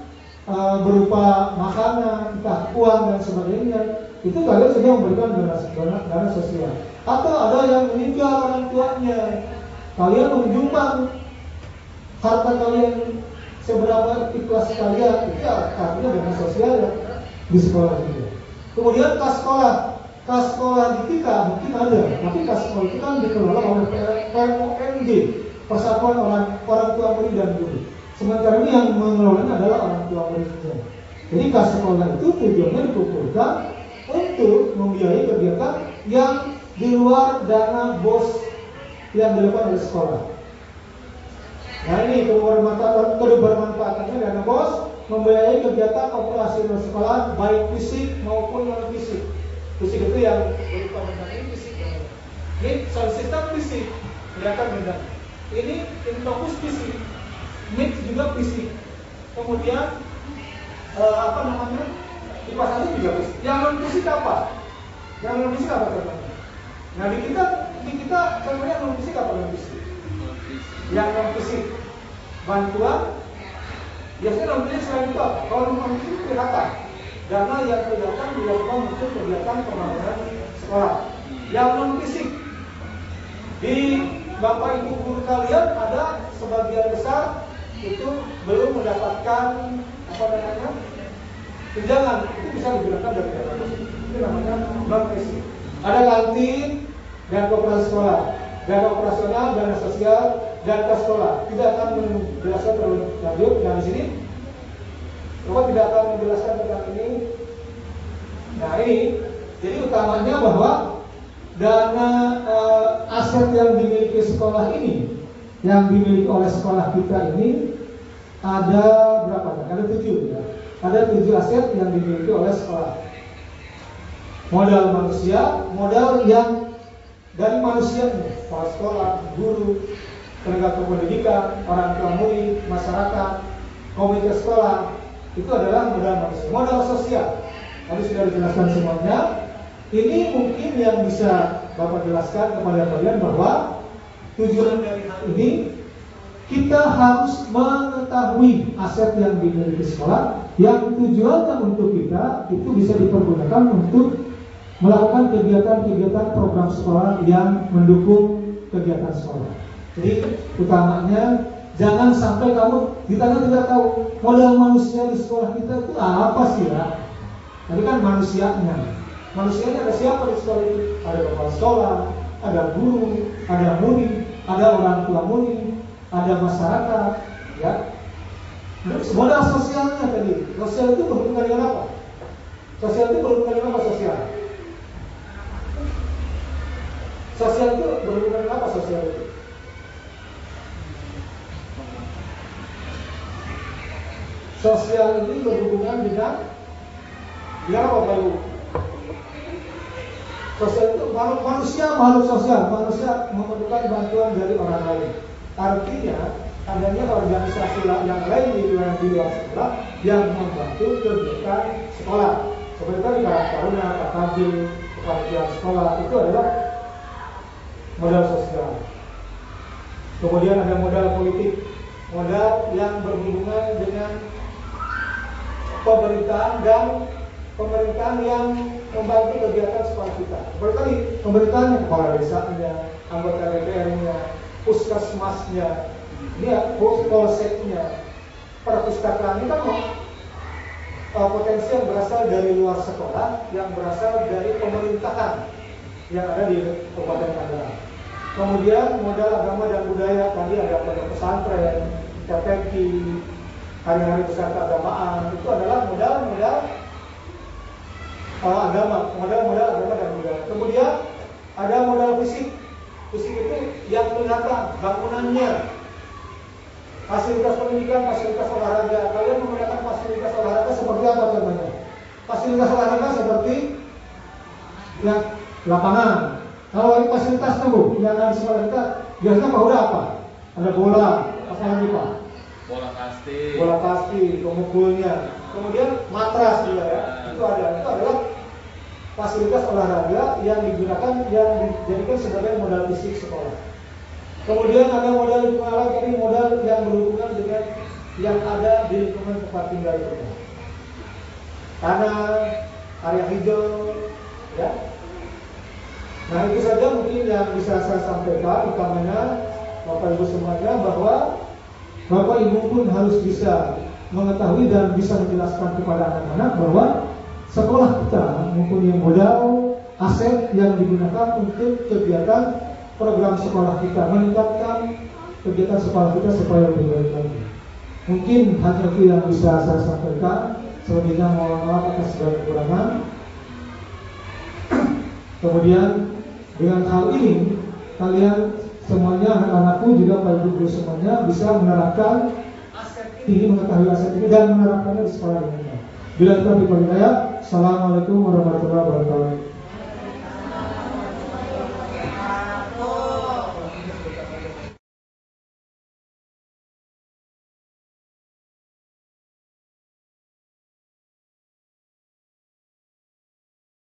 berupa makanan, entah uang dan sebagainya. Itu kalian sudah memberikan dana sosial. Atau ada yang meninggal orang tuanya, kalian menyumbang harta kalian seberapa ikhlas kalian, itu artinya dana sosial di sekolah juga. Kemudian kas sekolah di kita mungkin ada, tapi kas sekolah itu kan dikelola oleh PMOMG, Persatuan Orang Tua Murid dan Guru. Sementara ini yang mengelolanya adalah orang tua muridnya. Jadi kas sekolah itu tujuannya dikumpulkan untuk membiayai kegiatan yang di luar dana BOS yang dilakukan oleh sekolah. Nah ini kebermanfaatannya dana BOS membiayai kegiatan operasional sekolah baik fisik maupun non fisik. Fisik itu yang berupa benda ini fisik. Ini sound system fisik, kelihatan benda. Ini Infokus fisik, mix juga fisik. Kemudian kipas angin juga fisik. Yang non fisik apa? Yang non fisik apa contohnya? Nah di kita contohnya non fisik apa non fisik? Yang non fisik bantuan biasanya non fisik selain itu apa? Kalau non fisik kelihatan dana yang kelihatan dilakukan untuk kegiatan pembangunan sekolah. Yang non fisik di Bapak Ibu guru kalian ada sebagian besar itu belum mendapatkan tunjangan, itu bisa digunakan dari dana BOS. Itu namanya non fisik. Ada kantin dan koperasi sekolah, dana operasional, dana sosial, dan ke sekolah. Tidak akan menjelaskan terlalu lanjut dari sini. Bapak tidak akan menjelaskan tentang ini. Nah ini, jadi utamanya bahwa dana aset yang dimiliki sekolah ini, yang dimiliki oleh sekolah kita ini ada berapa? Ada 7 ya. Ada 7 aset yang dimiliki oleh sekolah. Modal manusia, modal yang dari manusianya, kepala sekolah, guru, tenaga kependidikan, orang tua murid, masyarakat, komunitas sekolah, itu adalah modal manusia. Modal sosial, tadi sudah dijelaskan semuanya. Ini mungkin yang bisa Bapak jelaskan kepada kalian bahwa tujuan dari hal ini kita harus mengetahui aset yang dimiliki sekolah, yang tujuannya untuk kita itu bisa dipergunakan untuk melakukan kegiatan-kegiatan program sekolah yang mendukung kegiatan sekolah. Jadi utamanya jangan sampai kamu ditanya tidak tahu modal manusia di sekolah kita itu apa sih ya? Tadi kan manusianya ada siapa di sekolah itu? Ada kepala sekolah, ada guru, ada murid, ada orang tua murid, ada masyarakat, ya. Modal sosialnya tadi, sosial itu berhubungan dengan apa? Sosial itu berhubungan dengan apa sosial? Sosial itu berhubungan dengan apa sosial itu? Sosial ini berhubungan dengan apa Pak Ibu? Sosial itu makhluk sosial, manusia memerlukan bantuan dari orang lain. Artinya adanya organisasi yang lain di luar sekolah yang membantu kegiatan sekolah. Seperti tadi Karang Taruna, KKJ, kepanitiaan sekolah itu adalah modal sosial. Kemudian ada modal politik, modal yang berhubungan dengan pemerintahan yang membantu kegiatan sekolah kita. Seperti tadi pemerintahan kepala desanya, anggota DPR-nya, puskesmasnya, polseknya, perpustakaan ini kan potensi yang berasal dari luar sekolah, yang berasal dari pemerintahan yang ada di Kabupaten Tangerang. Kemudian modal agama dan budaya, tadi ada pondok pesantren, TPQ, hari-hari besar keagamaan, itu adalah modal agama, modal agama dan budaya. Kemudian ada modal fisik. Fisik itu yang kelihatan bangunannya, fasilitas pendidikan, fasilitas olahraga. Kalian menggunakan fasilitas olahraga seperti apa contohnya? Fasilitas olahraga seperti yang lapangan. Kalau ini fasilitas tuh yang ada di sekolah kita biasanya udah apa? Ada bola, apa lagi Pak? Bola kasti, pemukulnya. Kemudian matras juga ya. Itu adalah fasilitas olahraga yang digunakan, yang dijadikan sebagai modal fisik sekolah. Kemudian ada modal lingkungan, jadi modal yang berhubungan dengan yang ada di lingkungan tempat tinggal kita. Tanah, area hijau, ya. Nah itu saja mungkin yang bisa saya sampaikan, utamanya Bapak Ibu semuanya, bahwa Bapak Ibu pun harus bisa mengetahui dan bisa menjelaskan kepada anak-anak bahwa sekolah kita mempunyai modal aset yang digunakan untuk kegiatan program sekolah kita, meningkatkan kegiatan sekolah kita supaya lebih baik lagi. Mungkin hanya itu yang bisa saya sampaikan. Selebihnya mohon maaf atas segala kekurangan. Kemudian Dengan hal ini, kalian semuanya, anak-anakku juga para guru semuanya bisa menerapkan aset ini, mengetahui aset ini dan menerapkannya di sekolah dengan baik. Bila kita berkata, Assalamualaikum warahmatullahi wabarakatuh.